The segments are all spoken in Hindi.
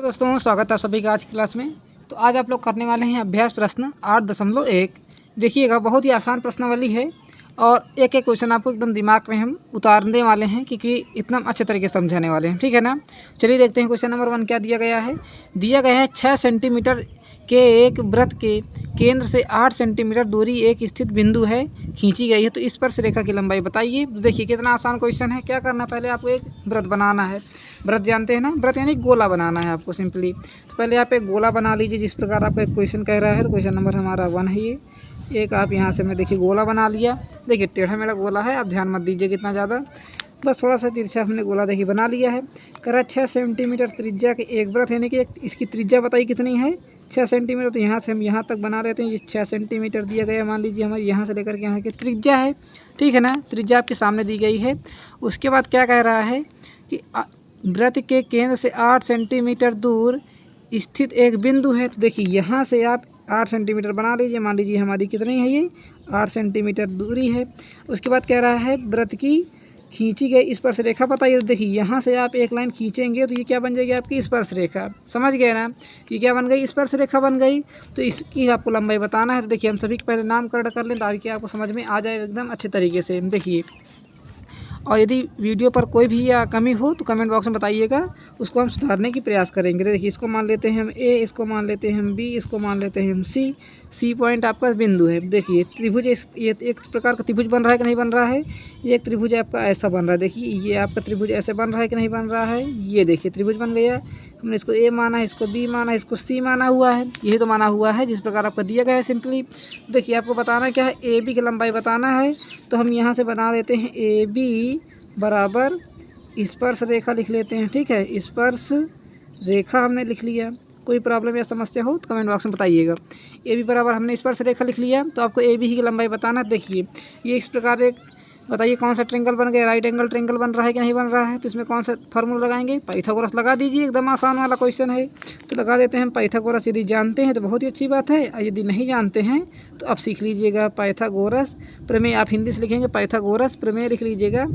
दोस्तों, स्वागत है सभी का आज की क्लास में। तो आज आप लोग करने वाले हैं अभ्यास प्रश्न 8.1। देखिएगा, बहुत ही आसान प्रश्नावली है और एक एक क्वेश्चन आपको एकदम दिमाग में हम उतारने वाले हैं क्योंकि इतना अच्छे तरीके से समझाने वाले हैं। ठीक है ना। चलिए देखते हैं क्वेश्चन नंबर 1 क्या दिया गया है। दिया गया है 6 सेंटीमीटर के एक वृत्त के केंद्र से 8 सेंटीमीटर दूरी एक स्थित बिंदु है खींची गई है, तो स्पर्श रेखा की लंबाई बताइए। देखिए कितना आसान क्वेश्चन है। क्या करना, पहले आपको एक वृत्त बनाना है। वृत्त जानते हैं ना, वृत्त यानी गोला बनाना है आपको सिंपली। तो पहले आप एक गोला बना लीजिए जिस प्रकार आपका एक क्वेश्चन कह रहा है। तो क्वेश्चन नंबर हमारा 1 है ये। एक आप यहाँ से मैं देखिए गोला बना लिया। देखिए टेढ़ा मेरा गोला है, आप ध्यान मत दीजिए कितना ज़्यादा, बस थोड़ा सा तिरछा हमने गोला देखिए बना लिया है। कह रहा 6 सेंटीमीटर त्रिज्या के एक वृत्त यानी कि इसकी त्रिज्या बताइए कितनी है, 6 सेंटीमीटर। तो यहाँ से हम यहाँ तक बना लेते हैं। ये 6 सेंटीमीटर दिया गया, मान लीजिए हमारे यहाँ से लेकर के यहाँ की त्रिज्या है। ठीक है ना, त्रिज्या आपके सामने दी गई है। उसके बाद क्या कह रहा है कि वृत्त के केंद्र से 8 सेंटीमीटर दूर स्थित एक बिंदु है। तो देखिए यहाँ से आप 8 सेंटीमीटर बना लीजिए। मान लीजिए हमारी कितनी है, ये 8 सेंटीमीटर दूरी है। उसके बाद कह रहा है वृत्त की खींची गई स्पर्श रेखा बताइए। तो देखिए यहाँ से आप एक लाइन खींचेंगे तो ये क्या बन जाएगी, आपकी स्पर्श रेखा। समझ गए ना कि क्या बन गई, स्पर्श रेखा बन गई। तो इसकी आपको लंबाई बताना है। तो देखिए हम सभी के पहले नामकरण कर लें ताकि आपको समझ में आ जाए एकदम अच्छे तरीके से। देखिए, और यदि वीडियो पर कोई भी या कमी हो तो कमेंट बॉक्स में बताइएगा, उसको हम सुधारने की प्रयास करेंगे। देखिए इसको मान लेते हैं हम ए, इसको मान लेते हैं हम बी, इसको मान लेते हैं हम सी। सी पॉइंट आपका बिंदु है। देखिए त्रिभुज, ये एक प्रकार का त्रिभुज बन रहा है कि नहीं बन रहा है। ये एक त्रिभुज आपका ऐसा बन रहा है। देखिए ये आपका त्रिभुज ऐसे बन रहा है कि नहीं बन रहा है। ये देखिए त्रिभुज बन गया। हमने इसको ए माना है, इसको बी माना है, इसको सी माना हुआ है। यही तो माना हुआ है जिस प्रकार आपका दिया गया है सिंपली। देखिए आपको बताना क्या है, ए बी की लंबाई बताना है। तो हम यहाँ से बना देते हैं ए बी बराबर स्पर्श रेखा लिख लेते हैं। ठीक है, स्पर्श रेखा हमने लिख लिया। कोई प्रॉब्लम या समस्या हो तो कमेंट बॉक्स में बताइएगा। ए बी बराबर हमने स्पर्श रेखा लिख लिया। तो आपको ए बी की लंबाई बताना है। देखिए ये इस प्रकार एक बताइए कौन सा ट्रेंगल बन गया, राइट एंगल ट्रेंगल बन रहा है कि नहीं बन रहा है। तो इसमें कौन सा फार्मूला लगाएंगे, पाइथागोरस लगा दीजिए। एकदम आसान वाला क्वेश्चन है तो लगा देते हैं पाइथागोरस। यदि जानते हैं तो बहुत ही अच्छी बात है, और यदि नहीं जानते हैं तो आप सीख लीजिएगा पाइथागोरस प्रमेय। आप हिंदी से लिखेंगे पाइथागोरस प्रमेय लिख लीजिएगा।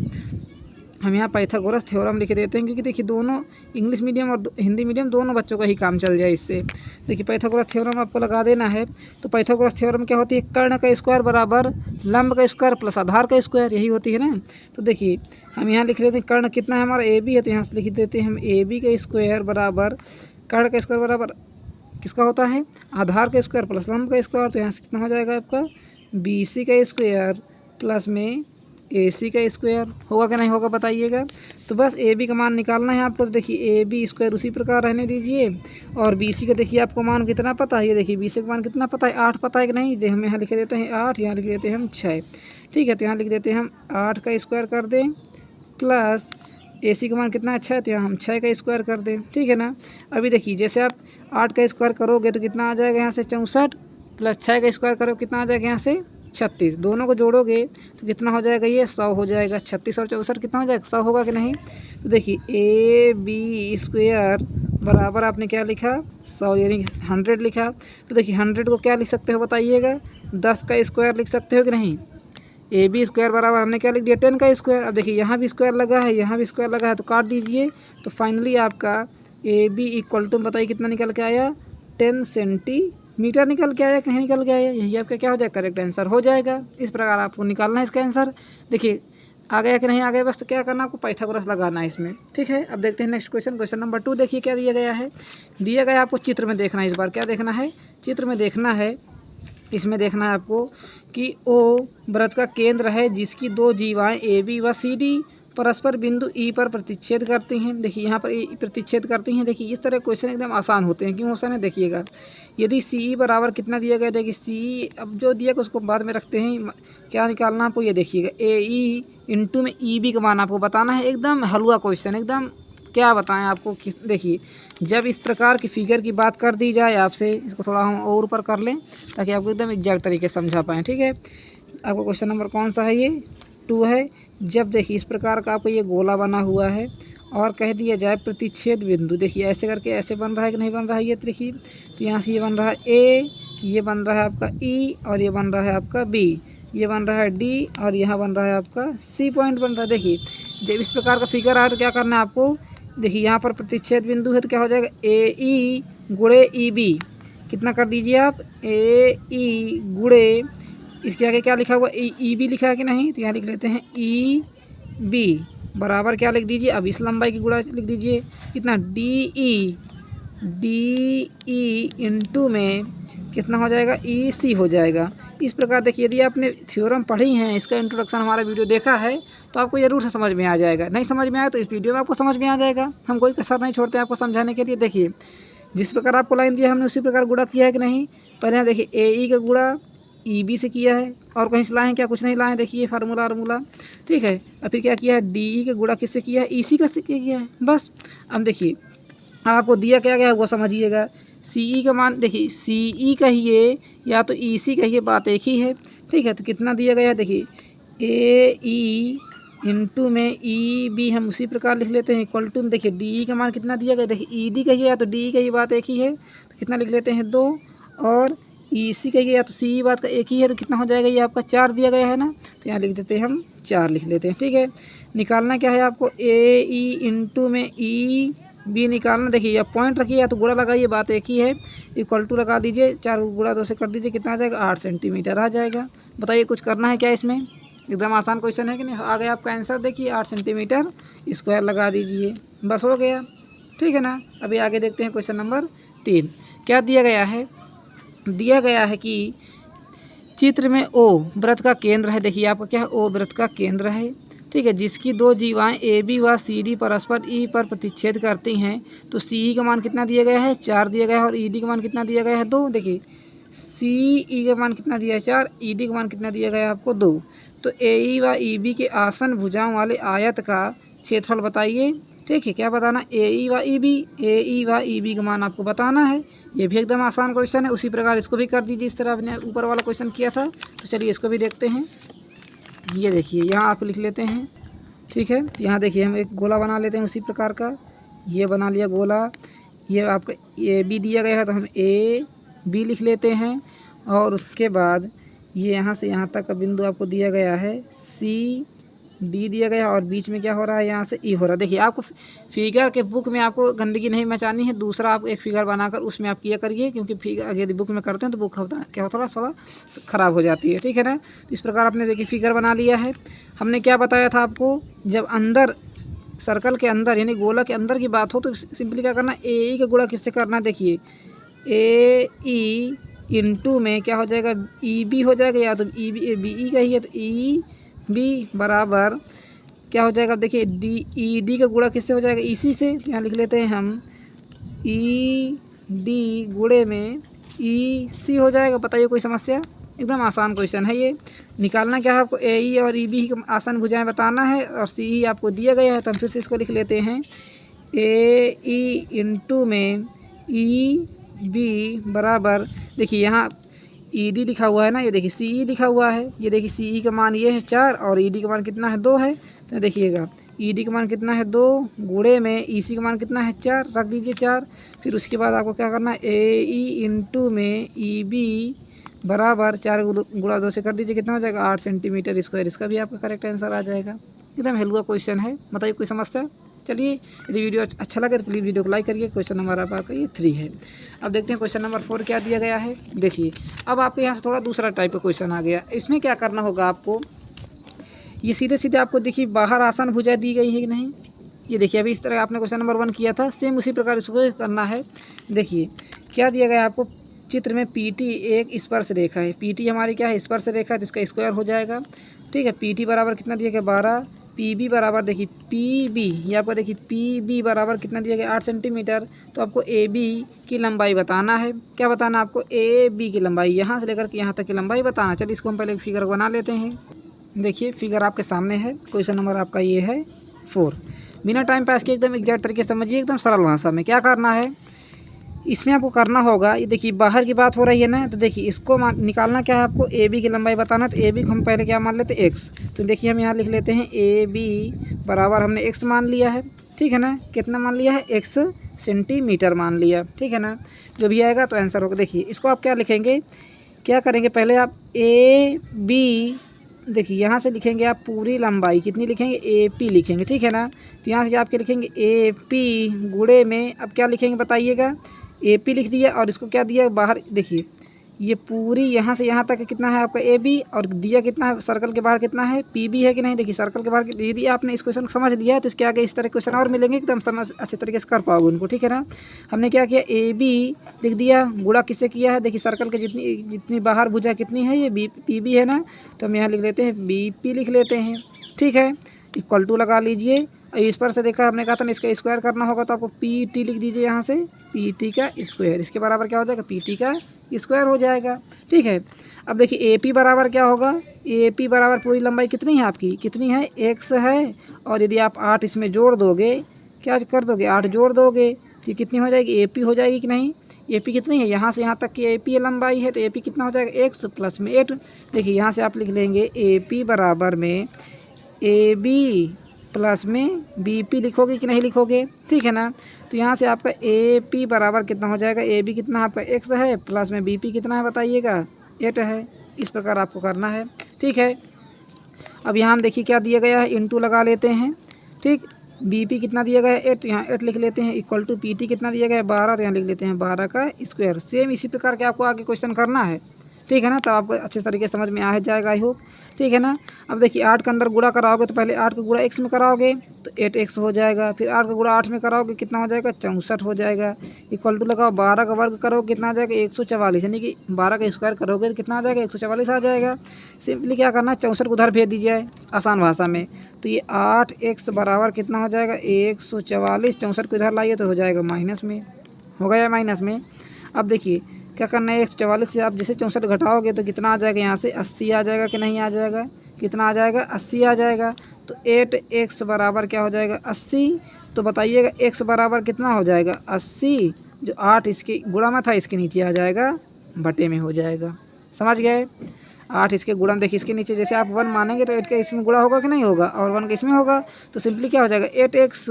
हम यहाँ पाइथागोरस थ्योरम लिख देते हैं क्योंकि देखिए दोनों इंग्लिश मीडियम और हिंदी मीडियम दोनों बच्चों का ही काम चल जाए इससे। देखिए पाइथागोरस थ्योरम आपको लगा देना है। तो पाइथागोरस थ्योरम क्या होती है, कर्ण का स्क्वायर बराबर लंब का स्क्वायर प्लस आधार का स्क्वायर, यही होती है ना। तो देखिए हम यहाँ लिख लेते हैं कर्ण कितना है हमारा, ए बी है। तो यहाँ से लिख देते हैं हम ए बी का स्क्वायर बराबर कर्ण का स्क्वायर बराबर किसका होता है, आधार का स्क्वायर प्लस लंब का स्क्वायर। तो यहाँ से कितना हो जाएगा आपका बी सी का स्क्वायर प्लस में ए सी का स्क्वायर। होगा कि नहीं होगा बताइएगा। तो बस ए बी का मान निकालना है आपको। तो देखिए ए बी स्क्वायर उसी प्रकार रहने दीजिए, और बी सी का देखिए आपको मान कितना पता है। ये देखिए बी सी का मान कितना पता है, 8 पता है कि नहीं। हम यहाँ लिख देते हैं 8, यहाँ लिख देते हैं हम 6। ठीक है, तो यहाँ लिख देते हैं हम 8 का स्क्वायर कर दें प्लस ए सी का मान कितना अच्छा है, तो यहाँ हम 6 का स्क्वायर कर दें। ठीक है ना। अभी देखिए जैसे आप 8 का स्क्वायर करोगे तो कितना आ जाएगा, यहाँ से 64 प्लस 6 का स्क्वायर करोगे कितना आ जाएगा, यहाँ से 36। दोनों को जोड़ोगे तो कितना हो जाएगा, ये 100 हो जाएगा। 36 और 64 कितना हो जाएगा, 100 होगा कि नहीं। तो देखिए ए बी स्क्वायर बराबर आपने क्या लिखा, 100 यानी 100 लिखा। तो देखिए 100 को क्या लिख सकते हो बताइएगा, 10 का स्क्वायर लिख सकते हो कि नहीं। ए बी स्क्वायर बराबर हमने क्या लिख दिया, 10 का स्क्वायर। अब देखिए यहाँ भी स्क्वायर लगा है, यहाँ भी स्क्वायर लगा है, तो काट दीजिए। तो फाइनली आपका ए बी इक्वल टू बताइए कितना निकल के आया, 10 सेंटीमीटर निकल के आया, कहीं निकल के आया। यही आपका क्या हो जाएगा, करेक्ट आंसर हो जाएगा। इस प्रकार आपको निकालना है इसका आंसर। देखिए आ गया कि नहीं आ गया, बस तो क्या करना आपको पाइथागोरस लगाना है इसमें। ठीक है, अब देखते हैं नेक्स्ट क्वेश्चन। क्वेश्चन नंबर 2 देखिए क्या दिया गया है। दिया गया आपको चित्र में देखना है। इस बार क्या देखना है, चित्र में देखना है। इसमें देखना है आपको कि ओ वृत्त का केंद्र है जिसकी 2 जीवाएँ ए बी व सी डी परस्पर बिंदु ई पर प्रतिच्छेद करती हैं। देखिए यहाँ पर ई प्रतिच्छेद करती हैं। देखिए इस तरह क्वेश्चन एकदम आसान होते हैं। क्यों आसान है, देखिएगा यदि सी ई बराबर कितना दिया गया, देखिए सी ई अब जो दिया गया उसको बाद में रखते हैं। क्या निकालना आपको, ये देखिएगा ए ई इंटू में ई बी का मान आपको बताना है। एकदम हलवा क्वेश्चन, एकदम क्या बताएं आपको। देखिए जब इस प्रकार की फिगर की बात कर दी जाए आपसे, इसको थोड़ा हम और ऊपर कर लें ताकि आपको एकदम एग्जैक्ट तरीके से समझा पाएँ। ठीक है, आपको क्वेश्चन नंबर कौन सा है, ये 2 है। जब देखिए इस प्रकार का आपको ये गोला बना हुआ है और कह दिया जाए प्रतिच्छेद बिंदु, देखिए ऐसे करके ऐसे बन रहा है कि नहीं बन रहा है, ये देखिए। तो यहाँ से ये बन रहा है ए, ये बन रहा है आपका ई, और ये बन रहा है आपका बी, ये बन रहा है डी, और यहाँ बन रहा है आपका सी पॉइंट बन रहा है। देखिए जब इस प्रकार का फिगर आए तो क्या करना है आपको, देखिए यहाँ पर प्रतिच्छेद बिंदु है तो क्या हो जाएगा ए ई गुणे ई बी, कितना कर दीजिए आप ए ई गुणे इसके आगे क्या लिखा हुआ ई बी लिखा है कि नहीं, तो यहाँ लिख लेते हैं ई बी बराबर क्या लिख दीजिए, अब इस लंबाई की गुणा लिख दीजिए कितना डी ई इंटू में कितना हो जाएगा ई सी हो जाएगा। इस प्रकार देखिए यदि आपने थ्योरम पढ़ी हैं, इसका इंट्रोडक्शन हमारा वीडियो देखा है तो आपको ज़रूर से समझ में आ जाएगा। नहीं समझ में आया तो इस वीडियो में आपको समझ में आ जाएगा। हम कोई कसर नहीं छोड़ते हैं आपको समझाने के लिए। देखिए जिस प्रकार आपको लाइन दिया हमने उसी प्रकार गुणा किया है कि नहीं। पहले हम देखिए ए ई का गुणा ई बी से किया है और कहीं से लाए हैं क्या, कुछ नहीं लाए। देखिए फार्मूला ठीक है। अब फिर क्या किया है डी ई का गुणा किससे किया है, ई सी का से किया है बस। अब देखिए आपको दिया क्या गया है वो समझिएगा। सी ई का मान देखिए सी ई कहिए या तो ई सी कहिए, बात एक ही है ठीक है। तो कितना दिया गया है देखिए ए ई इंटू में ई बी हम उसी प्रकार लिख लेते हैं इक्वल टू। देखिए डी ई का मान कितना दिया गया, देखिए ई डी कहिए या तो डी ई कहिए, बात एक ही है तो कितना लिख लेते हैं 2, और ई सी कहिए या तो सी ई बात का एक ही है तो कितना हो जाएगा, ये आपका 4 दिया गया है ना, तो यहाँ लिख देते हैं हम 4 लिख लेते हैं ठीक है। निकालना क्या है आपको ए ई इंटू में ई बी निकालना। देखिए या पॉइंट रखिए या तो गुणा लगाइए, बात एक ही है। इक्वल टू लगा दीजिए, 4 गुणा 2 से कर दीजिए, कितना आ जाएगा 8 सेंटीमीटर आ जाएगा। बताइए कुछ करना है क्या इसमें, एकदम आसान क्वेश्चन है कि नहीं। आ गया आपका आंसर, देखिए 8 सेंटीमीटर स्क्वायर लगा दीजिए, बस हो गया ठीक है ना। अभी आगे देखते हैं क्वेश्चन नंबर 3 क्या दिया गया है। दिया गया है कि चित्र में ओ वृत्त का केंद्र है। देखिए आपका क्या है ओ वृत्त का केंद्र है ठीक है, जिसकी 2 जीवाएँ ए बी व सी डी परस्पर ई पर प्रतिच्छेद करती हैं। तो सी ई का मान कितना दिया गया है 4 दिया गया है, और ई डी का मान कितना दिया गया है 2। देखिए सी ई का मान कितना दिया है 4, ई डी का मान कितना दिया गया है आपको 2। तो ए ई व ई बी के आसन भुजाओं वाले आयत का क्षेत्रफल बताइए ठीक है। क्या बताना ए ई व ई बी का मान आपको बताना है। ये भी एकदम आसान क्वेश्चन है। उसी प्रकार इसको भी कर दीजिए, इस तरह आपने ऊपर वाला क्वेश्चन किया था। तो चलिए इसको भी देखते हैं। ये देखिए यहाँ आप लिख लेते हैं ठीक है। तो यहाँ देखिए हम एक गोला बना लेते हैं उसी प्रकार का, ये बना लिया गोला। ये आपका ए बी दिया गया है तो हम ए बी लिख लेते हैं, और उसके बाद ये यहाँ से यहाँ तक का बिंदु आपको दिया गया है सी डी दिया गया है, और बीच में क्या हो रहा है यहाँ से ई हो रहा है। देखिए आपको फिगर के बुक में आपको गंदगी नहीं मचानी है। दूसरा आप एक फिगर बनाकर उसमें आप किया करिए, क्योंकि फिगर यदि बुक में करते हैं तो बुक क्या होता है थोड़ा ख़राब हो जाती है ठीक है ना। इस प्रकार आपने देखिए फिगर बना लिया है। हमने क्या बताया था आपको, जब अंदर सर्कल के अंदर यानी गोला के अंदर की बात हो तो सिंपली क्या करना, ए ई का गुणा किससे करना। देखिए ए ई इंटू में क्या हो जाएगा ई बी हो जाएगा, या तो ई बी ई का ही है तो ई बी बराबर क्या हो जाएगा। देखिए डी ई डी का गुणा किससे हो जाएगा इसी से। यहाँ लिख लेते हैं हम ई डी गुणे में ई सी हो जाएगा। बताइए कोई समस्या, एकदम आसान क्वेश्चन है ये। निकालना क्या है आपको ए ई और ई बी की आसान भुजाएं बताना है, और सी ई आपको दिया गया है तो हम फिर से इसको लिख लेते हैं ए ई इंटू में ई बी बराबर। देखिए यहाँ ई डी लिखा हुआ है ना, ये देखिए सी ई लिखा हुआ है। ये देखिए सी ई का मान ये है 4 और ई डी का मान कितना है 2 है। तो देखिएगा ई डी का मान कितना है 2 गुणे में ई सी का मान कितना है 4, रख दीजिए 4। फिर उसके बाद आपको क्या करना है ए ई इंटू में ई बी बराबर 4 गुणा 2 से कर दीजिए, कितना हो जाएगा 8 सेंटीमीटर स्क्वायर। इसका भी आपका करेक्ट आंसर आ जाएगा। एकदम हल्का क्वेश्चन है। बताइए कोई समस्या। चलिए यदि वीडियो अच्छा लगे तो प्लीज़ वीडियो को लाइक करिए। क्वेश्चन नंबर आपका ये 3 है। अब देखते हैं क्वेश्चन नंबर 4 क्या दिया गया है। देखिए अब आपके यहाँ से थोड़ा दूसरा टाइप का क्वेश्चन आ गया। इसमें क्या करना होगा आपको, ये सीधे सीधे आपको देखिए बाहर आसान भुजा दी गई है कि नहीं। ये देखिए अभी इस तरह आपने क्वेश्चन नंबर 1 किया था, सेम उसी प्रकार इसको करना है। देखिए क्या दिया गया है आपको, चित्र में पी टी एक स्पर्श रेखा है। पी टी हमारी क्या है स्पर्श रेखा, जिसका स्क्वायर हो जाएगा ठीक है। पी टी बराबर कितना दिया गया 12। पी बी बराबर देखिए पी बी, ये आपको देखिए पी बी बराबर कितना दिया गया 8 सेंटीमीटर। तो आपको ए बी की लंबाई बताना है। क्या बताना आपको ए बी की लंबाई, यहाँ से लेकर के यहाँ तक की लंबाई बताना। चलिए इसको हम पहले एक फिगर बना लेते हैं। देखिए फिगर आपके सामने है। क्वेश्चन नंबर आपका ये है 4। बिना टाइम पास के एकदम एग्जैक्ट तरीके से समझिए, एकदम सरल भाषा में। क्या करना है इसमें आपको करना होगा, ये देखिए बाहर की बात हो रही है ना, तो देखिए इसको निकालना क्या है आपको ए बी की लंबाई बताना। तो ए बी को हम पहले क्या मान लेते हैं एक्स। तो देखिए हम यहाँ लिख लेते हैं ए बी बराबर हमने एक्स मान लिया है ठीक है ना। कितना मान लिया है एक्स सेंटीमीटर मान लिया ठीक है ना। जो भी आएगा तो आंसर होगा। देखिए इसको आप क्या लिखेंगे, क्या करेंगे पहले आप ए बी देखिए यहाँ से लिखेंगे आप पूरी लंबाई कितनी लिखेंगे, ए पी लिखेंगे, ठीक है ना। तो यहाँ से आपके लिखेंगे ए पी गुणे में, अब क्या लिखेंगे बताइएगा, ए पी लिख दिया और इसको क्या दिया बाहर, देखिए ये पूरी यहाँ से यहाँ तक कितना है आपका ए बी, और दिया कितना है सर्कल के बाहर कितना है पी बी है कि नहीं। देखिए सर्कल के बाहर यदि आपने इस क्वेश्चन को समझ लिया है तो इसके आगे इस तरह क्वेश्चन और मिलेंगे एकदम समझ अच्छे तरीके से कर पाओगे उनको, ठीक है ना। हमने क्या किया, ए बी लिख दिया, गुणा किससे किया है, देखिए सर्कल के जितनी बाहर भुजा कितनी है, ये बी पी बी है ना, तो हम यहाँ लिख लेते हैं बी पी लिख लेते हैं, ठीक है। इक्वल टू लगा लीजिए, इस पर से देखा हमने कहा था ना इसका स्क्वायर करना होगा, तो आपको पी टी लिख दीजिए यहाँ से, पी टी का स्क्वायर, इसके बराबर क्या हो जाएगा, पी टी का स्क्वायर हो जाएगा, ठीक है। अब देखिए ए पी बराबर क्या होगा, ए पी बराबर पूरी लंबाई कितनी है आपकी, कितनी है, एक्स है, और यदि आप 8 इसमें जोड़ दोगे, क्या कर दोगे, 8 जोड़ दोगे तो कितनी हो जाएगी, ए पी हो जाएगी कि नहीं। ए पी कितनी है, यहाँ से यहाँ तक की ए पी लंबाई है, तो ए पी कितना हो जाएगा, एक्स प्लस में 8। देखिए यहाँ से आप लिख लेंगे ए पी बराबर में ए बी प्लस में बी पी लिखोगे कि नहीं लिखोगे, ठीक है ना। तो यहाँ से आपका ए पी बराबर कितना हो जाएगा, ए बी कितना आपका एक्स है, प्लस में बी पी कितना है बताइएगा, 8 है। इस प्रकार आपको करना है, ठीक है। अब यहाँ हम देखिए क्या दिया गया है, इंटू लगा लेते हैं, ठीक। बी पी कितना दिया गया है 8, यहाँ 8 लिख लेते हैं, इक्वल टू पी टी कितना दिया गया है 12, तो यहाँ लिख लेते हैं 12 का स्क्वायर। सेम इसी प्रकार के आपको आगे क्वेश्चन करना है, ठीक है ना, तब आपको अच्छे तरीके से समझ में आ जाएगा आई होप, ठीक है ना। अब देखिए 8 के अंदर गुणा कराओगे तो पहले 8 का गुणा x में कराओगे तो 8x हो जाएगा, फिर 8 का गुणा 8 में कराओगे कितना हो जाएगा, 64 हो जाएगा। इक्वल टू लगाओ, 12 का वर्ग करोगे कितना आ जाएगा, 144, यानी कि 12 का स्क्वायर करोगे तो कितना आ जाएगा, 144 आ जाएगा। सिंपली क्या करना है, 64 को उधर भेज दीजिए आसान भाषा में, तो ये 8x बराबर कितना हो जाएगा, 144, 64 को इधर लाइए तो हो जाएगा माइनस में, हो गया माइनस में। अब देखिए क्या करना है, 144 से आप जैसे 64 घटाओगे तो कितना आ जाएगा, यहाँ से 80 आ जाएगा कि नहीं आ जाएगा, कितना आ जाएगा, 80 आ जाएगा। तो 8x बराबर क्या हो जाएगा, 80। तो बताइएगा x बराबर कितना हो जाएगा, 80, जो 8 इसके गुणा में था इसके नीचे आ जाएगा, बटे में हो जाएगा, समझ गए। 8 इसके गुणा में, देखिए इसके नीचे जैसे आप 1 मानेंगे तो 8 का इसमें गुणा होगा कि नहीं होगा, और 1 का इसमें होगा, तो सिंपली क्या हो जाएगा 8x,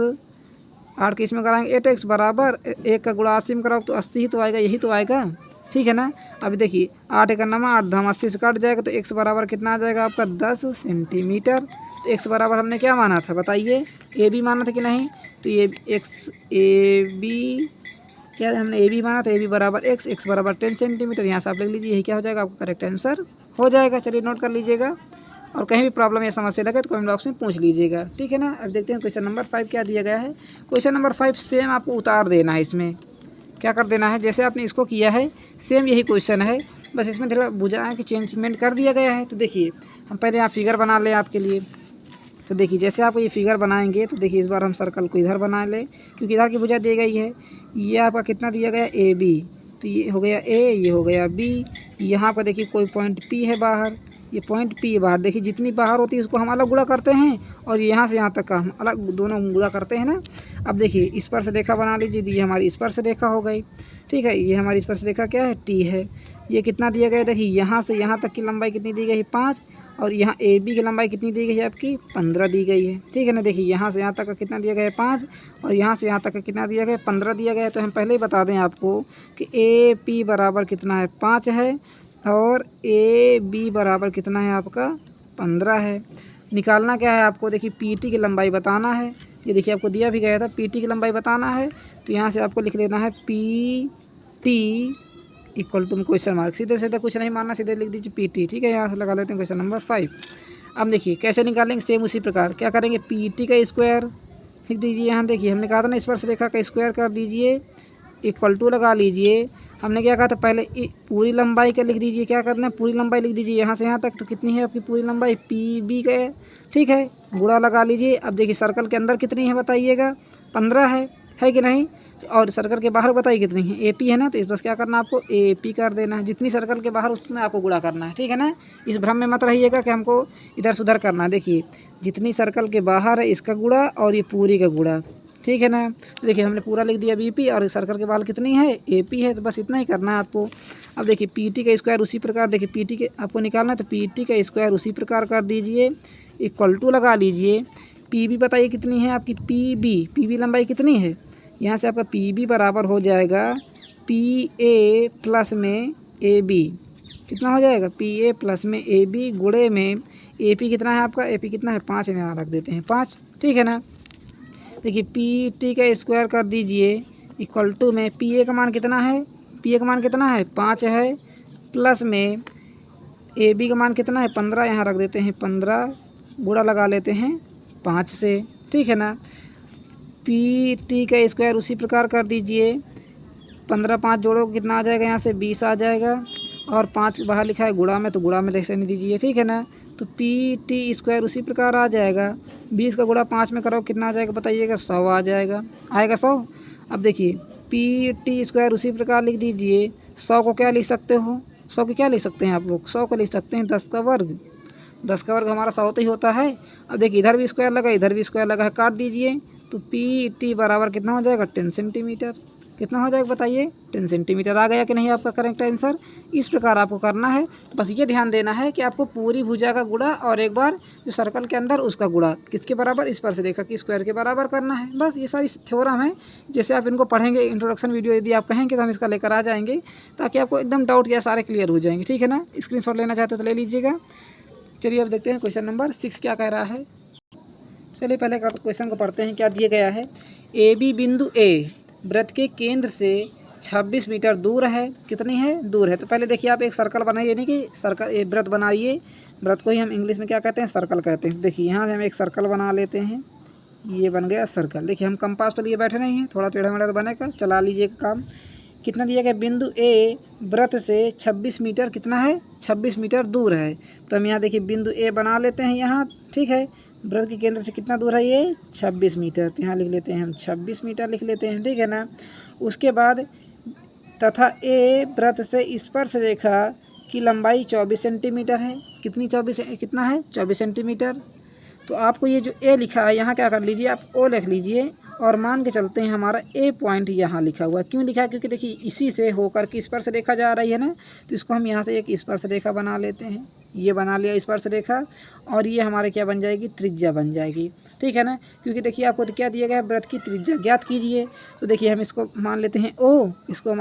8 के इसमें कराएंगे 8x बराबर 1 का गुणा 80 में कराओ तो 80 ही तो आएगा, यही तो आएगा, ठीक है ना। अभी देखिए 8 का नमा 8 धम 80 से कट जाएगा तो x बराबर कितना आ जाएगा आपका 10 सेंटीमीटर। तो x बराबर हमने क्या माना था बताइए, ए बी माना था कि नहीं, तो ये x ए बी क्या हमने ए बी माना था, ए बी बराबर x बराबर 10 सेंटीमीटर। यहाँ से आप लिख लीजिए, यही क्या हो जाएगा आपका करेक्ट आंसर हो जाएगा। चलिए नोट कर लीजिएगा, और कहीं भी प्रॉब्लम या समस्या लगे तो कमेंट बॉक्स में पूछ लीजिएगा, ठीक है ना। अब देखते हैं क्वेश्चन नंबर 5 क्या दिया गया है। क्वेश्चन नंबर 5 सेम आपको उतार देना है, इसमें क्या कर देना है, जैसे आपने इसको किया है सेम यही क्वेश्चन है, बस इसमें थोड़ा भुजाएं की चेंजमेंट कर दिया गया है। तो देखिए हम पहले यहाँ फिगर बना लें आपके लिए। तो देखिए जैसे आप ये फिगर बनाएंगे तो देखिए इस बार हम सर्कल को इधर बना लें, क्योंकि इधर की भुजा दी गई है, ये आपका कितना दिया गया ए बी, तो ये हो गया ए, ये हो गया बी। यहाँ पर देखिए कोई पॉइंट पी है बाहर, ये पॉइंट पी है बाहर, देखिए जितनी बाहर होती है उसको हम अलग गुणा करते हैं, और यहाँ से यहाँ तक का हम अलग दोनों गुणा करते हैं ना। अब देखिए इस पर से रेखा बना लीजिए, ये हमारी इस पर से रेखा हो गई, ठीक है। ये हमारी इस पर से रेखा क्या है, टी है। ये कितना दिया गया, देखिए यहाँ से यहाँ तक की लंबाई कितनी दी गई है 5, और यहाँ ए बी की लंबाई कितनी दी गई है आपकी 15 दी गई है, ठीक है ना। देखिए यहाँ से यहाँ तक का कितना दिया गया है 5, और यहाँ से यहाँ तक का कितना दिया गया है 15 दिया गया है। तो हम पहले ही बता दें आपको कि ए पी बराबर कितना है 5 है, और ए बी बराबर कितना है आपका 15 है। निकालना क्या है आपको, देखिए पी टी की लंबाई बताना है, ये देखिए आपको दिया भी गया था, पी टी की लंबाई बताना है। तो यहाँ से आपको लिख लेना है P T equal to question mark, सीधे सीधे कुछ नहीं मानना, सीधे लिख दीजिए पी टी, ठीक है। यहाँ से लगा लेते हैं क्वेश्चन नंबर 5। अब देखिए कैसे निकालेंगे, सेम उसी प्रकार क्या करेंगे, पी टी का स्क्वायर लिख दीजिए। यहाँ देखिए हमने कहा था ना इस पर से रेखा का स्क्वायर कर दीजिए, इक्वल टू लगा लीजिए। हमने क्या कहा था पहले, पूरी लंबाई का लिख दीजिए, क्या करना है पूरी लंबाई लिख दीजिए यहाँ से यहाँ तक, तो कितनी है आपकी पूरी लंबाई पी बी का, ठीक है, गुणा लगा लीजिए। अब देखिए सर्कल के अंदर कितनी है बताइएगा, 15 है कि नहीं, और सर्कल के बाहर बताइए कितनी है, ए पी है ना, तो इस बस क्या करना है आपको ए पी कर देना है, जितनी सर्कल के बाहर उतने आपको गुणा करना है, ठीक है ना। इस भ्रम में मत रहिएगा कि हमको इधर सुधर करना है, देखिए जितनी सर्कल के बाहर है इसका गुणा और ये पूरी का गुणा, ठीक है ना। तो देखिए हमने पूरा लिख दिया बी पी, और सर्कल के बाहर कितनी है ए पी है, तो बस इतना ही करना है आपको। अब देखिए पी टी का स्क्वायर उसी प्रकार, देखिए पी टी के आपको निकालना है, तो पी टी का स्क्वायर उसी प्रकार कर दीजिए, इक्वल टू लगा लीजिए। पी बी बताइए कितनी है आपकी पी बी लंबाई कितनी है, यहाँ से आपका पी बी बराबर हो जाएगा पी ए प्लस में ए बी, कितना हो जाएगा पी ए प्लस में ए बी गुणे में ए पी कितना है आपका, ए पी कितना है 5 यहाँ रख देते हैं 5, ठीक है ना। देखिए पी टी का स्क्वायर कर दीजिए इक्वल टू में पी ए का मान कितना है, पी ए का मान कितना है 5 है, प्लस में ए बी का मान कितना है 15 यहाँ रख देते हैं 15, गुणा लगा लेते हैं 5 से, ठीक है ना। पी टी का स्क्वायर उसी प्रकार कर दीजिए, 15 5 जोड़ो कितना आ जाएगा यहाँ से 20 आ जाएगा, और 5 बाहर लिखा है गुणा में तो गुणा में रहने दीजिए, ठीक है ना। तो पी टी स्क्वायर उसी प्रकार आ जाएगा, 20 का गुणा 5 में करो कितना आ जाएगा बताइएगा, 100 आ जाएगा, आएगा 100। अब देखिए पी टी स्क्वायर उसी प्रकार लिख दीजिए, 100 को क्या लिख सकते हो, 100 को क्या लिख सकते हैं आप लोग, 100 को लिख सकते हैं 10 का वर्ग, 10 का वर्ग हमारा 100 ही होता है। अब देखिए इधर भी स्क्वायर लगा इधर भी स्क्वायर लगा है, काट दीजिए, तो पी टी बराबर कितना हो जाएगा 10 सेंटीमीटर, कितना हो जाएगा बताइए 10 सेंटीमीटर। आ गया कि नहीं आपका करेक्ट आंसर। इस प्रकार आपको करना है, बस ये ध्यान देना है कि आपको पूरी भुजा का गुणा और एक बार जो सर्कल के अंदर उसका गुणा किसके बराबर, इस पर से रेखा की स्क्वायर के बराबर करना है। बस ये सारी थ्योरम है, जैसे आप इनको पढ़ेंगे इंट्रोडक्शन वीडियो यदि आप कहेंगे तो हम इसका लेकर आ जाएंगे, ताकि आपको एकदम डाउट या सारे क्लियर हो जाएंगे, ठीक है ना। स्क्रीनशॉट लेना चाहते हो तो ले लीजिएगा। चलिए अब देखते हैं क्वेश्चन नंबर 6 क्या कह रहा है। चलिए पहले क्वेश्चन को पढ़ते हैं, क्या दिया गया है। ए बी बिंदु ए वृत्त के केंद्र से 26 मीटर दूर है, कितनी है दूर है। तो पहले देखिए आप एक सर्कल बनाइए, नहीं कि सर्कल वृत्त बनाइए, वृत्त को ही हम इंग्लिश में क्या कहते हैं सर्कल कहते हैं। देखिए यहाँ से हम एक सर्कल बना लेते हैं, ये बन गया सर्कल। देखिए हम कंपास तो लिए बैठे नहीं हैं, थोड़ा टेढ़ा मेढ़ा तो बनेगा, चला लीजिए काम। कितना दिया गया, बिंदु ए वृत्त से 26 मीटर कितना है 26 मीटर दूर है। तो हम यहाँ देखिए बिंदु ए बना लेते हैं यहाँ, ठीक है। वृत्त के केंद्र से कितना दूर है ये 26 मीटर, तो यहाँ लिख लेते हैं हम 26 मीटर लिख लेते हैं, ठीक है ना। उसके बाद तथा ए वृत्त से स्पर्श रेखा की लंबाई 24 सेंटीमीटर है, कितनी 24 कितना है 24 सेंटीमीटर। तो आपको ये जो ए लिखा है यहाँ क्या कर लीजिए आप ओ लिख लीजिए, और मान के चलते हैं हमारा ए पॉइंट यहाँ लिखा हुआ है। क्यों लिखा है, क्योंकि देखिए इसी से होकर के स्पर्श रेखा जा रही है ना, तो इसको हम यहाँ से एक स्पर्श रेखा बना लेते हैं। ये बना लिया स्पर्श रेखा, और ये हमारे क्या बन जाएगी त्रिज्या बन जाएगी, ठीक है ना। क्योंकि देखिए आपको तो क्या दिया गया है वृत्त की त्रिज्या ज्ञात कीजिए। तो देखिए हम इसको मान लेते हैं ओ, इसको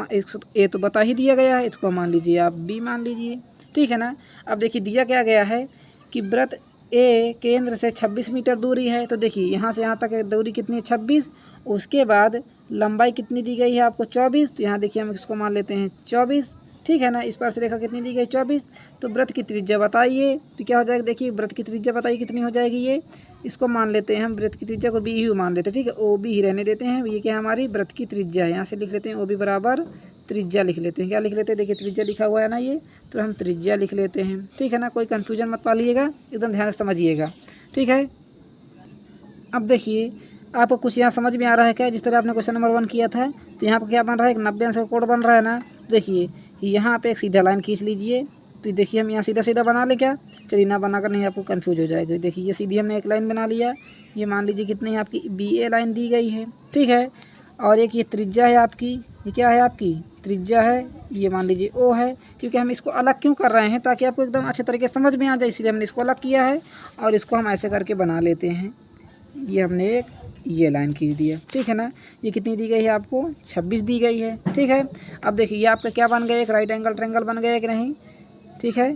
ए तो बता ही दिया गया है, इसको मान लीजिए आप बी मान लीजिए, ठीक है ना। अब देखिए दिया क्या गया है कि वृत्त ए केंद्र से 26 मीटर दूरी है। तो देखिए यहाँ से यहाँ तक दूरी कितनी है 26, उसके बाद लंबाई कितनी दी गई है आपको 24, तो यहाँ देखिए हम इसको मान लेते हैं 24, ठीक है ना। स्पर्श रेखा कितनी दी गई 24, तो वृत्त की त्रिज्या बताइए, तो क्या हो जाएगा देखिए वृत्त की त्रिज्या बताइए कितनी हो जाएगी। ये इसको मान लेते हैं हम वृत्त की त्रिज्या को बी ही मान लेते हैं, ठीक है, ओ बी ही रहने देते हैं। ये क्या हमारी वृत्त की त्रिज्या है, यहाँ से लिख लेते हैं ओ बी बराबर त्रिज्या लिख लेते हैं। क्या लिख लेते हैं, देखिए त्रिज्या लिखा हुआ है ना ये, तो हम त्रिज्या लिख लेते हैं, ठीक है ना। कोई कन्फ्यूजन मत पालिएगा, एकदम ध्यान से समझिएगा, ठीक है। अब देखिए आपको कुछ यहाँ समझ में आ रहा है क्या, जिस तरह आपने क्वेश्चन नंबर 1 किया था, तो यहाँ पर क्या बन रहा है, एक 90 अंश का कोड बन रहा है ना। देखिए यहाँ पे एक सीधा लाइन खींच लीजिए, तो देखिए हम यहाँ सीधा सीधा बना लें क्या, चलिए ना बनाकर नहीं आपको कंफ्यूज हो जाएगा। देखिए ये सीधी हमने एक लाइन बना लिया, ये मान लीजिए कितनी आपकी बी ए लाइन दी गई है, ठीक है। और एक ये त्रिज्या है आपकी, ये क्या है आपकी त्रिज्या है, ये मान लीजिए ओ है। क्योंकि हम इसको अलग क्यों कर रहे हैं, ताकि आपको एकदम अच्छे तरीके से समझ में आ जाए, इसलिए हमने इसको अलग किया है। और इसको हम ऐसे करके बना लेते हैं, ये हमने एक ये लाइन खींच दिया, ठीक है ना। ये कितनी दी गई है आपको 26 दी गई है, ठीक है। अब देखिए ये आपका क्या बन गया, एक राइट एंगल ट्रायंगल बन गया कि नहीं, ठीक है,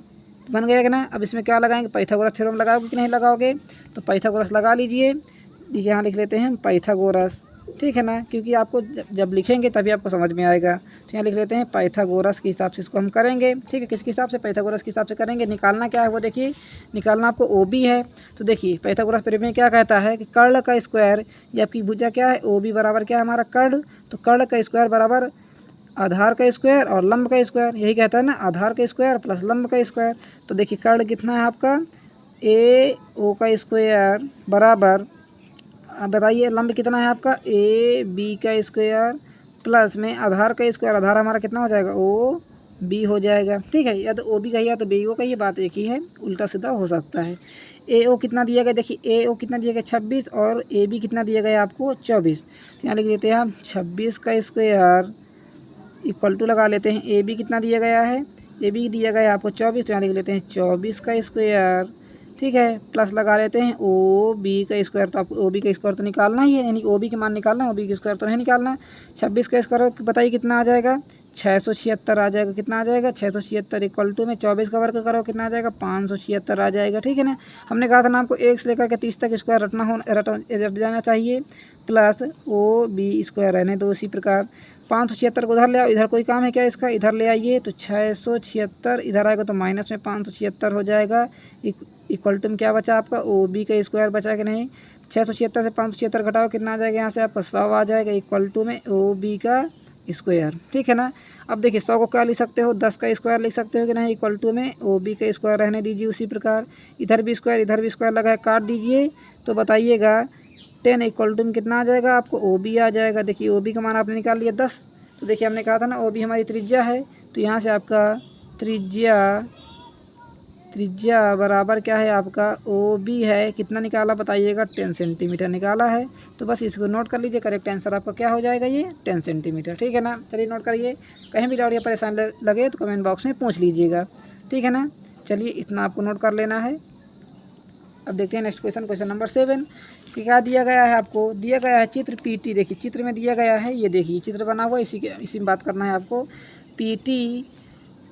बन गया कि ना। अब इसमें क्या लगाएंगे, पाइथागोरस थ्योरम लगाओगे कि नहीं लगाओगे, तो पाइथागोरस लगा लीजिए। यहाँ लिख लेते हैं पाइथागोरस, ठीक है ना, क्योंकि आपको जब लिखेंगे तभी आपको समझ में आएगा। तो यहाँ लिख लेते हैं पाइथागोरस के हिसाब से इसको हम करेंगे, ठीक है। किसके हिसाब से, पाइथागोरस के हिसाब से करेंगे। निकालना क्या है वो देखिए, निकालना आपको ओ बी है। तो देखिए पाइथागोरस थ्योरम में क्या कहता है कि कर्ण का स्क्वायर, ये आपकी भुजा क्या है ओ बी बराबर क्या है हमारा कर्ण, तो कर्ण का स्क्वायर बराबर आधार का स्क्वायर और लंब का स्क्वायर, यही कहता है ना, आधार का स्क्वायर प्लस लंब का स्क्वायर। तो देखिए कर्ण कितना है आपका ए ओ का स्क्वायर बराबर, अब बताइए लंब कितना है आपका ए बी का स्क्वायर प्लस में आधार का स्क्वायर, आधार हमारा कितना हो जाएगा ओ बी हो जाएगा, ठीक है। या तो ओ बी कहिए या तो बी ओ कहिए, बात एक ही है, उल्टा सीधा हो सकता है। ए ओ कितना दिया गया, देखिए ए ओ कितना दिया गया 26, और ए बी कितना दिया गया आपको 24। तो यहाँ लिख देते हैं हम 26 का स्क्वायर इक्वल टू लगा लेते हैं ए बी कितना दिया गया है, ए बी दिया गया है आपको 24, तो यहाँ लिख लेते हैं 24 का स्क्वायर, ठीक है, प्लस लगा लेते हैं ओ बी का स्क्वायर। तो आपको ओ बी का स्क्वायर तो निकालना ही है, यानी ओ बी के मान निकालना है, ओ बी का स्क्वायर तो नहीं निकालना। 26 का स्क्वायर बताइए कितना आ जाएगा, 676 आ जाएगा। कितना आ जाएगा 676 इक्वल टू में 24 का वर्ग करो कितना आ जाएगा 576 आ जाएगा। ठीक है ना। हमने कहा था ना आपको 1 से लेकर के 30 तक स्क्वायर रट जाना चाहिए प्लस OB² रहने दो। उसी प्रकार 576 को उधर ले आओ, इधर कोई काम है क्या इसका, इधर ले आइए तो 676 इधर आएगा तो माइनस में 576 हो जाएगा। इक्वल टू में क्या बचा आपका OB² बचा कि नहीं। 676 से 576 घटाओ कितना आ जाएगा यहाँ से आपका 100 आ जाएगा इक्वल टू में OB²। ठीक है ना। अब देखिए 100 को क्या लिख सकते हो 10 का स्क्वायर लिख सकते हो कि नहीं इक्वल टू में OB² रहने दीजिए। उसी प्रकार इधर भी स्क्वायर लगा है काट दीजिए तो बताइएगा 10 इक्वल टू में कितना आ जाएगा आपको OB आ जाएगा। देखिए OB का मान आपने निकाल लिया 10। तो देखिए हमने कहा था ना OB हमारी त्रिज्या है तो यहाँ से आपका त्रिज्या बराबर क्या है आपका OB है कितना निकाला बताइएगा 10 सेंटीमीटर निकाला है। तो बस इसको नोट कर लीजिए, करेक्ट आंसर आपका क्या हो जाएगा ये 10 सेंटीमीटर। ठीक है ना। चलिए नोट करिए, कहीं भी डाउट या परेशान लगे तो कमेंट बॉक्स में पूछ लीजिएगा। ठीक है ना। चलिए इतना आपको नोट कर लेना है। अब देखते हैं नेक्स्ट क्वेश्चन नंबर 7 क्या दिया गया है आपको। दिया गया है चित्र PT। देखिए चित्र में दिया गया है, ये देखिए चित्र बना हुआ इसी में बात करना है आपको। PT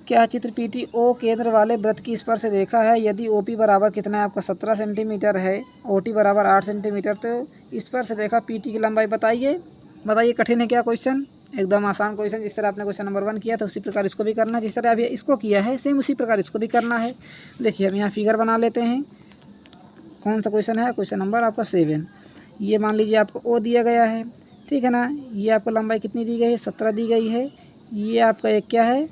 क्या चित्र PT O केंद्र वाले वृत्त की स्पर्श रेखा है। यदि OP बराबर कितना है आपका 17 सेंटीमीटर है, OT बराबर 8 सेंटीमीटर, तो स्पर्श रेखा PT की लंबाई बताइए। कठिन है क्या क्वेश्चन, एकदम आसान क्वेश्चन। जिस तरह आपने क्वेश्चन नंबर 1 किया था उसी प्रकार इसको भी करना है। जिस तरह अभी इसको किया है सेम उसी प्रकार इसको भी करना है। देखिए हम यहाँ फिगर बना लेते हैं। कौन सा क्वेश्चन है, क्वेश्चन नंबर आपका 7। ये मान लीजिए आपको O दिया गया है। ठीक है ना। ये आपको लंबाई कितनी दी गई है 17 दी गई है। ये आपका एक क्या है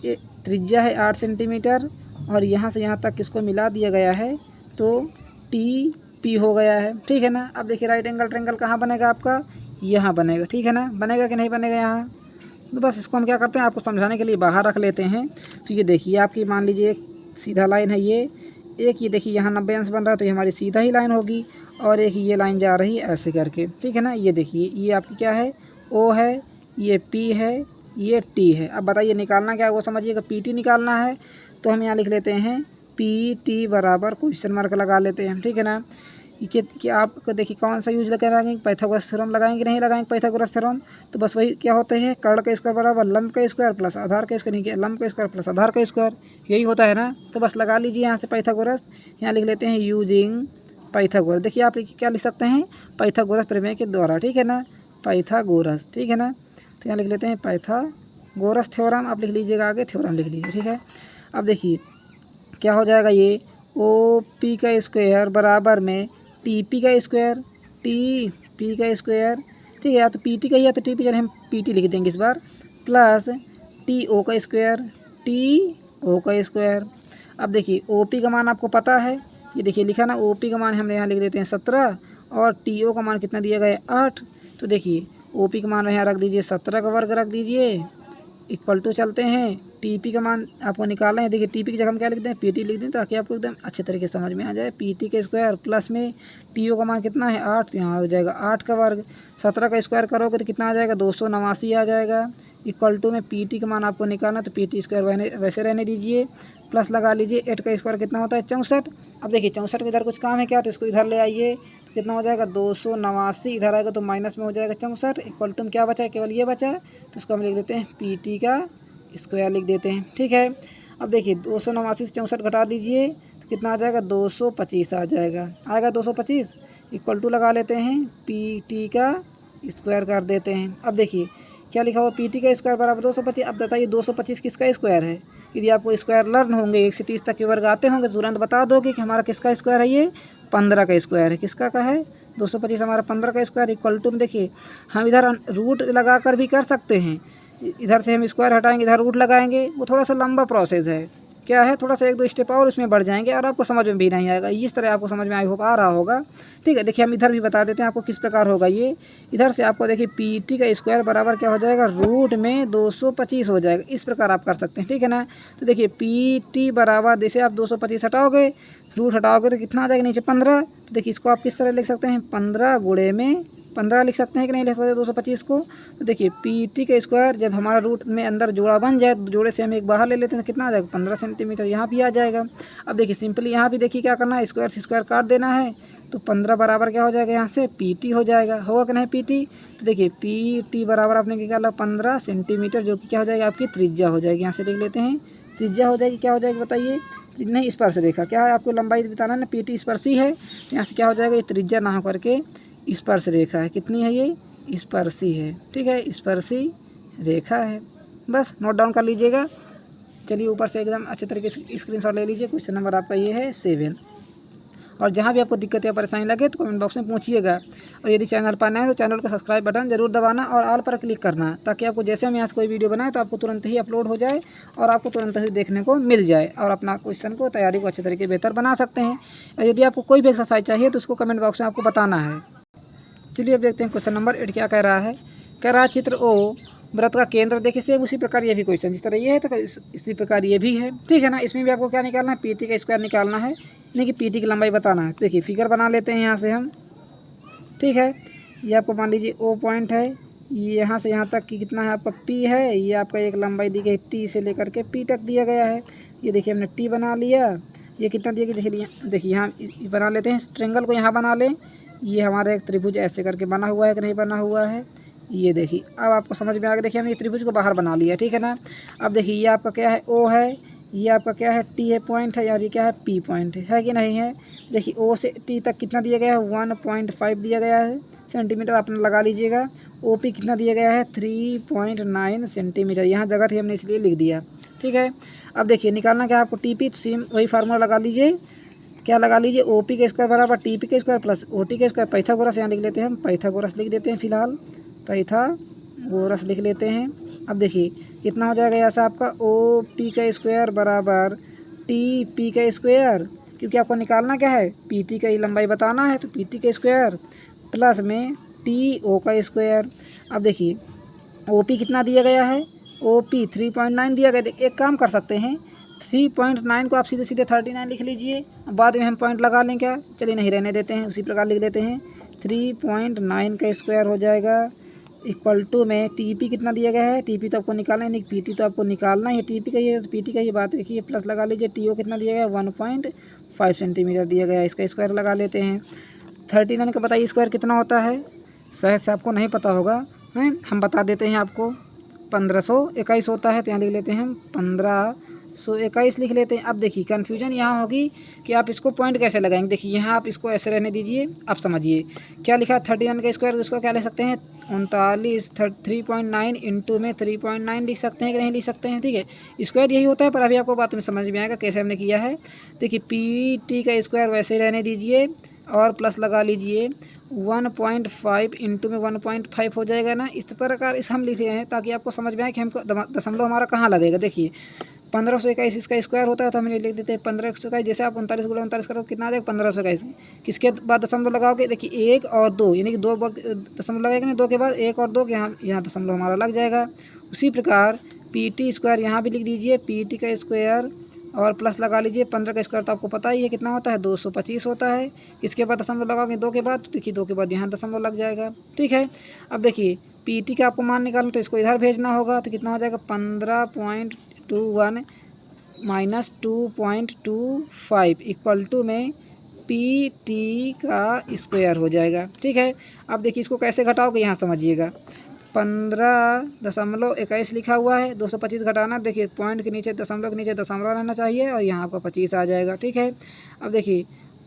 ये त्रिज्या है 8 सेंटीमीटर और यहाँ से यहाँ तक इसको मिला दिया गया है तो TP हो गया है। ठीक है ना। अब देखिए राइट एंगल ट्रायंगल कहाँ बनेगा आपका, यहाँ बनेगा। ठीक है ना। बनेगा कि नहीं बनेगा यहाँ, तो बस इसको हम क्या करते हैं आपको समझाने के लिए बाहर रख लेते हैं। तो ये देखिए आपकी मान लीजिए एक सीधा लाइन है ये देखिए यहाँ 90 अंश बन रहा है तो ये हमारी सीधा ही लाइन होगी और एक ये लाइन जा रही है ऐसे करके। ठीक है ना। ये देखिए ये आपकी क्या है O है, ये P है, ये T है। अब बताइए निकालना क्या है वो समझिएगा। PT निकालना है तो हम यहाँ लिख लेते हैं PT बराबर क्वेश्चन मार्क लगा लेते हैं। ठीक है ना। कि आप देखिए कौन सा यूज लगाएंगे, पाइथागोरस थ्योरम लगाएंगे नहीं लगाएंगे पाइथागोरस थ्योरम। तो बस वही क्या होते हैं कर्ण का स्क्वायर बराबर लंब का स्क्वायर प्लस आधार का स्क्वायर, नहीं लंब का स्क्वायर प्लस आधार का स्क्वायर, यही होता है ना। तो बस लगा लीजिए यहाँ से पाइथागोरस। यहाँ लिख लेते हैं यूजिंग पाइथागोरस। देखिए आप क्या लिख सकते हैं पाइथागोरस प्रमेय के द्वारा। ठीक है ना। पाइथागोरस। ठीक है ना। तो यहाँ लिख लेते हैं पाइथागोरस थ्योरम, आप लिख लीजिएगा आगे थ्योरम लिख लीजिए। ठीक है। अब देखिए क्या हो जाएगा ये OP का स्क्वायर बराबर में TP का स्क्वायर TP का स्क्वायर। ठीक है। या तो PT का ही या तो TP, चलिए हम PT लिख देंगे इस बार, प्लस TO का स्क्वायर TO का स्क्वायर। अब देखिए OP का मान आपको पता है, ये देखिए लिखा ना OP का मान हम यहाँ लिख देते हैं 17 और TO का मान कितना दिया गया है 8। तो देखिए OP का मान यहाँ रख दीजिए 17 का वर्ग रख दीजिए इक्वल टू चलते हैं TP का मान आपको निकालना है। देखिए TP की जगह हम क्या लिख दें PT लिख दें ताकि आपको एकदम अच्छे तरीके से समझ में आ जाए। PT के स्क्वायर प्लस में TO का मान कितना है 8, तो यहाँ हो जाएगा 8 का वर्ग। 17 का स्क्वायर करोगे तो कितना आ जाएगा 289 आ जाएगा इक्वल टू में PT का मान आपको निकालना तो PT स्क्वायर वैसे रहने दीजिए प्लस लगा लीजिए 8 का स्क्वायर कितना होता है 64। अब देखिए 64 के इधर कुछ काम है क्या, तो इसको इधर ले आइए तो कितना हो जाएगा 289, इधर आएगा तो माइनस में हो जाएगा 64 इक्वल टू में क्या बचा है केवल ये बचा है तो इसको हम लिख देते हैं PT का स्क्वायर लिख देते हैं। ठीक है। अब देखिए 289 से 64 घटा दीजिए तो कितना आ जाएगा 225 आ जाएगा 225 इक्वल टू लगा लेते हैं PT का स्क्वायर कर देते हैं। अब देखिए क्या लिखा हुआ PT का स्क्वायर बराबर 225। अब बताइए 225 किसका स्क्वायर है। यदि आपको स्क्वायर लर्न होंगे 1 से 30 तक के वर्ग आते होंगे तो तुरंत बता दोगे कि हमारा किसका स्क्वायर है, ये 15 का स्क्वायर है। किसका का है 225 हमारा 15 का स्क्वायर इक्वल टू में देखिए हम इधर रूट लगा कर भी कर सकते हैं। इधर से हम स्क्वायर हटाएंगे इधर रूट लगाएंगे, वो थोड़ा सा लंबा प्रोसेस है। क्या है थोड़ा सा 1-2 स्टेप और उसमें बढ़ जाएंगे और आपको समझ में भी नहीं आएगा। इस तरह आपको समझ में आई होप आ रहा होगा। ठीक है। देखिए हम इधर भी बता देते हैं आपको किस प्रकार होगा ये। इधर से आपको देखिए PT का स्क्वायर बराबर क्या हो जाएगा रूट में 225 हो जाएगा। इस प्रकार आप कर सकते हैं। ठीक है ना। तो देखिए PT बराबर जैसे आप 225 हटाओगे रूट हटाओगे तो कितना आ जाएगा नीचे 15। तो देखिए इसको आप किस तरह लिख सकते हैं 15 गुणे में 15 लिख सकते हैं कि नहीं लिख सकते 225 को। तो देखिए PT का स्क्वायर जब हमारा रूट में अंदर जोड़ा बन जाए तो जोड़े से हम एक बाहर ले लेते हैं तो कितना आ जाएगा 15 सेंटीमीटर यहाँ भी आ जाएगा। अब देखिए सिंपली यहाँ भी देखिए क्या करना है स्क्वायर से स्क्वायर काट देना है तो 15 बराबर क्या हो जाएगा यहाँ से PT हो जाएगा, होगा कि नहीं PT। तो देखिए PT बराबर आपने निकाला 15 सेंटीमीटर, जो कि क्या हो जाएगा आपकी त्रिज्या हो जाएगी। यहाँ से लिख लेते हैं, त्रिज्या हो जाएगी, क्या हो जाएगी बताइए, नहीं स्पर्श रेखा, क्या है आपको लंबाई बताना है ना, PT स्पर्शी है, तो यहाँ से क्या हो जाएगा, ये त्रिज्या ना होकर के स्पर्श रेखा है। कितनी है ये, स्पर्शी है, ठीक है, स्पर्शी रेखा है। बस नोट डाउन कर लीजिएगा। चलिए ऊपर से एकदम अच्छे तरीके से स्क्रीनशॉट ले लीजिए। क्वेश्चन नंबर आपका ये है 7। और जहाँ भी आपको दिक्कत या परेशानी लगे तो कमेंट बॉक्स में पूछिएगा। और यदि चैनल पर नए हैं तो चैनल का सब्सक्राइब बटन जरूर दबाना और ऑल पर क्लिक करना, ताकि आपको जैसे हम यहाँ से कोई वीडियो बनाए तो आपको तुरंत ही अपलोड हो जाए और आपको तुरंत ही देखने को मिल जाए और अपना क्वेश्चन को तैयारी को अच्छे तरीके बेहतर बना सकते हैं। और यदि आपको कोई भी एक्सरसाइज चाहिए तो उसको कमेंट बॉक्स में आपको बताना है। चलिए अब देखते हैं क्वेश्चन नंबर 8 क्या कह रहा है। कह रहा है चित्र ओ वृत्त का केंद्र देखिए सेम उसी प्रकार ये भी क्वेश्चन जिस तरह ये है तो इसी प्रकार ये भी है, ठीक है ना। इसमें भी आपको क्या निकालना है, PT का स्क्वायर निकालना है, यानी कि PT की लंबाई बताना है। देखिए फिगर बना लेते हैं यहाँ से हम, ठीक है। ये आपको मान लीजिए O पॉइंट है, ये यहाँ से यहाँ तक कि कितना है आपका P है, ये आपका एक लंबाई दी गई T से लेकर के P तक दिया गया है। ये देखिए हमने T बना लिया, ये कितना दिया गया देखिए यहाँ बना लेते हैं, ट्रेंगल को यहाँ बना लें। ये हमारा एक त्रिभुज ऐसे करके बना हुआ है कि नहीं बना हुआ है, ये देखिए अब आपको समझ में आ गया। देखिए हमने त्रिभुज को बाहर बना लिया, ठीक है ना। अब देखिए ये आपका क्या है, O है, ये आपका क्या है T है पॉइंट है, और ये क्या है P पॉइंट है कि नहीं है। देखिए O से T तक कितना दिया गया है, 1.5 दिया गया है सेंटीमीटर, आपने लगा लीजिएगा। OP कितना दिया गया है, 3.9 सेंटीमीटर, यहाँ जगह थी हमने इसलिए लिख दिया, ठीक है। अब देखिए निकालना क्या है आपको TP, सेम वही फार्मूला लगा लीजिए, क्या लगा लीजिए, OP के स्क्वायर बराबर TP के स्क्वायर प्लस OT के स्क्वायर। पाइथागोरस यहाँ लिख लेते हैं हम, पाइथागोरस लिख देते हैं फिलहाल, पाइथागोरस लिख लेते हैं। अब देखिए कितना हो जाएगा यहाँ से आपका OP का स्क्वायर बराबर TP का स्क्वायर, क्योंकि आपको निकालना क्या है, PT का ही लंबाई बताना है, तो PT का स्क्वायर प्लस में TO का स्क्वायर। अब देखिए OP कितना दिया गया है, OP 3.9 दिया गया। एक काम कर सकते हैं, 3.9 को आप सीधे सीधे 39 लिख लीजिए, बाद में हम पॉइंट लगा लें क्या, चलिए नहीं रहने देते हैं, उसी प्रकार लिख देते हैं। 3.9 का स्क्वायर हो जाएगा इक्वल टू में TP कितना दिया गया है, TP तो आपको निकालना है, नहीं PT तो आपको निकालना है, TP का ये PT का ये बात देखिए, प्लस लगा लीजिए। TO कितना दिया गया है, 1.5 सेंटीमीटर दिया गया है, इसका स्क्वायर लगा लेते हैं। 39 का बताइए स्क्वायर कितना होता है, शायद से आपको नहीं पता होगा, हैं हम बता देते हैं आपको, 1521 होता है, तो यहाँ लिख लेते हैं हम 1521 लिख लेते हैं। अब देखिए कन्फ्यूजन यहाँ होगी कि आप इसको पॉइंट कैसे लगाएंगे। देखिए यहाँ आप इसको ऐसे रहने दीजिए, आप समझिए क्या लिखा है 39 का स्क्वायर, उसको क्या लिख सकते हैं 39 3.9 इंटू में 3.9 लिख सकते हैं कि नहीं लिख सकते हैं, ठीक है। स्क्वायर यही होता है, पर अभी आपको बात में समझ में आएगा कैसे हमने किया है। देखिए PT का स्क्वायर वैसे ही रहने दीजिए और प्लस लगा लीजिए 1.5 इंटू में 1.5 हो जाएगा ना, इस प्रकार इस हम लिखे हैं ताकि आपको समझ में आए कि हमको दशमलव हमारा कहाँ लगेगा। देखिए 1521 इसका स्क्वायर होता है, तो हम लिख देते हैं 1521। जैसे आप 39 गुणा 39 करो कितना आ जाएगा 1521, किसके बाद दशमलव लगाओगे, देखिए 1 और 2, यानी कि 2 दशमलव लगेगा ना, 2 के बाद 1 और 2 के यहाँ दशमलव हमारा लग जाएगा। उसी प्रकार PT स्क्वायर यहाँ भी लिख दीजिए, PT का स्क्वायर और प्लस लगा लीजिए 15 का स्क्वायर, तो आपको पता ही है कितना होता है 225 होता है। इसके बाद दशमलव लगाओगे 2 के बाद, देखिए 2 के बाद यहाँ दशमलव लग जाएगा, ठीक है। अब देखिए PT का आपको मान निकालना, तो इसको इधर भेजना होगा, तो कितना हो जाएगा 15.21 माइनस 2.25 इक्वल टू में PT का स्क्वायर हो जाएगा, ठीक है। अब देखिए इसको कैसे घटाओगे यहाँ समझिएगा, 15.21 लिखा हुआ है, 225 घटाना, देखिए पॉइंट के नीचे दशमलव के नीचे दशमलव रहना चाहिए और यहाँ आपका 25 आ जाएगा, ठीक है। अब देखिए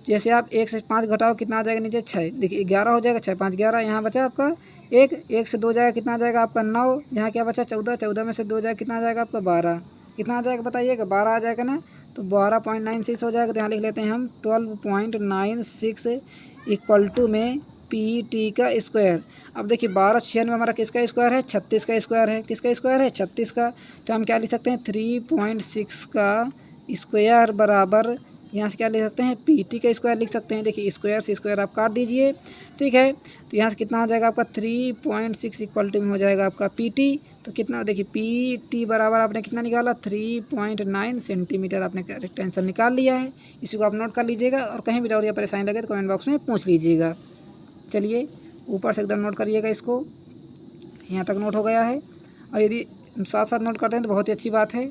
जैसे आप 1 से 5 घटाओ कितना आ जाएगा नीचे 6, देखिए 11 हो जाएगा, 6 5 11, यहाँ बचा आपका 1 से 2 जाएगा कितना आ जाएगा आपका 9, यहाँ क्या बचा 14, 14 में से 2 जाएगा कितना आ जाएगा आपका 12, कितना आ जाएगा बताइएगा 12 आ जाएगा ना, तो 12.96 हो जाएगा। तो यहाँ लिख लेते हैं हम 12.96 इक्वल टू में PT का स्क्वायर। अब देखिए 12 में हमारा किसका स्क्वायर है, 36 का स्क्वायर है, किसका स्क्वायर है 36 का, तो हम क्या लिख सकते हैं 3.6 का स्क्वायर बराबर, यहाँ से क्या लिख सकते हैं PT का स्क्वायर लिख सकते हैं। देखिए स्क्वायर से स्क्वायर आप काट दीजिए, ठीक है, तो यहाँ से कितना हो जाएगा आपका 3.6 इक्वल टू में हो जाएगा आपका PT, तो कितना देखिए PT बराबर आपने कितना निकाला 3.9 सेंटीमीटर, आपने करेक्ट आंसर निकाल लिया है। इसी को आप नोट कर लीजिएगा और कहीं भी डाउट या परेशानी लगे तो कमेंट बॉक्स में पूछ लीजिएगा। चलिए ऊपर से एकदम नोट करिएगा, इसको यहाँ तक नोट हो गया है, और यदि साथ साथ नोट करते हैं तो बहुत ही अच्छी बात है।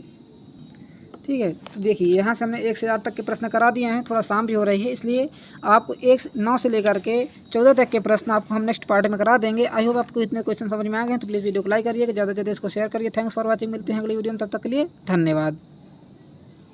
ठीक है। तो देखिए यहाँ से हमने 1 से 8 तक के प्रश्न करा दिए हैं। थोड़ा शाम भी हो रही है, इसलिए आपको 9 से लेकर के 14 तक के प्रश्न आपको हम नेक्स्ट पार्ट में करा देंगे। आई होप आपको इतने क्वेश्चन समझ में आ गए हैं, तो प्लीज़ वीडियो को लाइक करिए, ज़्यादा से ज़्यादा इसको शेयर करिए। Thanks for watching. मिलते हैं अगली वीडियो में, तब तक के लिए धन्यवाद।